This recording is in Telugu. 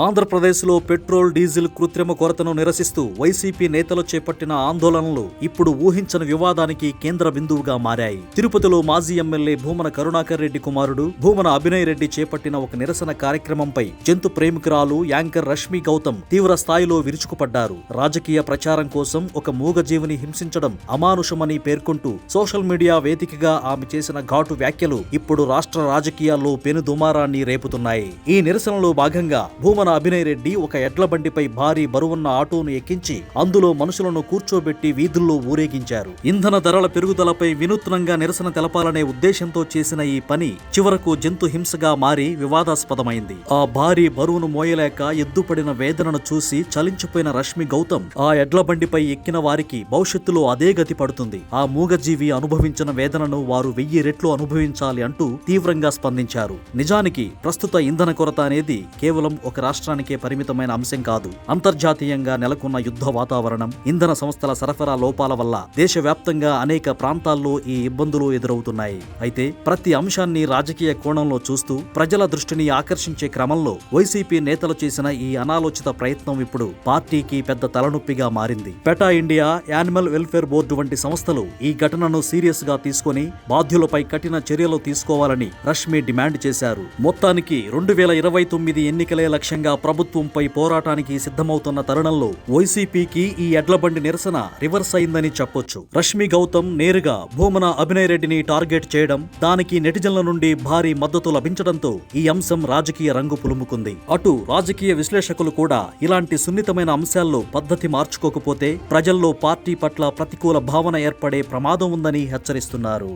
ఆంధ్రప్రదేశ్లో పెట్రోల్ డీజిల్ కృత్రిమ కొరతను నిరసిస్తూ వైసీపీ నేతలు చేపట్టిన ఆందోళనలు ఇప్పుడు ఊహించని వివాదానికి కేంద్ర బిందువుగా మారాయి. తిరుపతిలో మాజీ ఎమ్మెల్యే భూమన కరుణాకర్ రెడ్డి కుమారుడు భూమన అభినయ్ రెడ్డి చేపట్టిన ఒక నిరసన కార్యక్రమంపై జంతు ప్రేమికురాలు యాంకర్ రష్మి గౌతమ్ తీవ్ర స్థాయిలో విరుచుకుపడ్డారు. రాజకీయ ప్రచారం కోసం ఒక మూగజీవిని హింసించడం అమానుషమని పేర్కొంటూ సోషల్ మీడియా వేదికగా ఆమె చేసిన ఘాటు వ్యాఖ్యలు ఇప్పుడు రాష్ట్ర రాజకీయాల్లో పెనుదుమారాన్ని రేపుతున్నాయి. ఈ నిరసనలో భాగంగా భూమన అభినయ్ రెడ్డి ఒక ఎడ్ల బండిపై భారీ బరువున్న ఆటోను ఎక్కించి అందులో మనుషులను కూర్చోబెట్టి వీధుల్లో ఊరేగించారు. ఇంధన ధరల పెరుగుదలపై వినూత్నంగా నిరసన తెలపాలనే ఉద్దేశంతో చేసిన ఈ పని చివరకు జంతు హింసగా మారి వివాదాస్పదమైంది. ఆ భారీ బరువును మోయలేక ఎద్దుపడిన వేదనను చూసి చలించిపోయిన రష్మి గౌతమ్ ఆ ఎడ్ల బండిపై ఎక్కిన వారికి భవిష్యత్తులో అదే గతి పడుతుంది, ఆ మూగజీవి అనుభవించిన వేదనను వారు 1000 రెట్లు అనుభవించాలి అంటూ తీవ్రంగా స్పందించారు. నిజానికి ప్రస్తుత ఇంధన కొరత అనేది కేవలం ఒక రాష్ట్రానికే పరిమితమైన అంశం కాదు. అంతర్జాతీయంగా నెలకొన్న యుద్ధ వాతావరణం, ఇంధన సంస్థల సరఫరా లోపాల వల్ల దేశవ్యాప్తంగా అనేక ప్రాంతాల్లో ఈ ఇబ్బందులు ఎదురవుతున్నాయి. అయితే ప్రతి అంశాన్ని రాజకీయ కోణంలో చూస్తూ ప్రజల దృష్టిని ఆకర్షించే క్రమంలో వైసీపీ నేతలు చేసిన ఈ అనాలోచిత ప్రయత్నం ఇప్పుడు పార్టీకి పెద్ద తలనొప్పిగా మారింది. Petha India, animal welfare board వంటి సంస్థలు ఈ ఘటనను సీరియస్ గా తీసుకుని బాధ్యులపై కఠిన చర్యలు తీసుకోవాలని రష్మి డిమాండ్ చేశారు. మొత్తానికి 2029 ఎన్నికలే లక్ష్యంగా ప్రభుత్వంపై పోరాటానికి సిద్ధమవుతున్న తరుణంలో వైసీపీకి ఈ ఎడ్లబండి నిరసన రివర్స్ అయిందని చెప్పొచ్చు. రష్మి గౌతమ్ నేరుగా భూమన అభినయ్ రెడ్డిని టార్గెట్ చేయడం, దానికి నెటిజన్ల నుండి భారీ మద్దతు లభించడంతో ఈ అంశం రాజకీయ రంగు పులుముకుంది. అటు రాజకీయ విశ్లేషకులు కూడా ఇలాంటి సున్నితమైన అంశాల్లో పద్ధతి మార్చుకోకపోతే ప్రజల్లో పార్టీ పట్ల ప్రతికూల భావన ఏర్పడే ప్రమాదం ఉందని హెచ్చరిస్తున్నారు.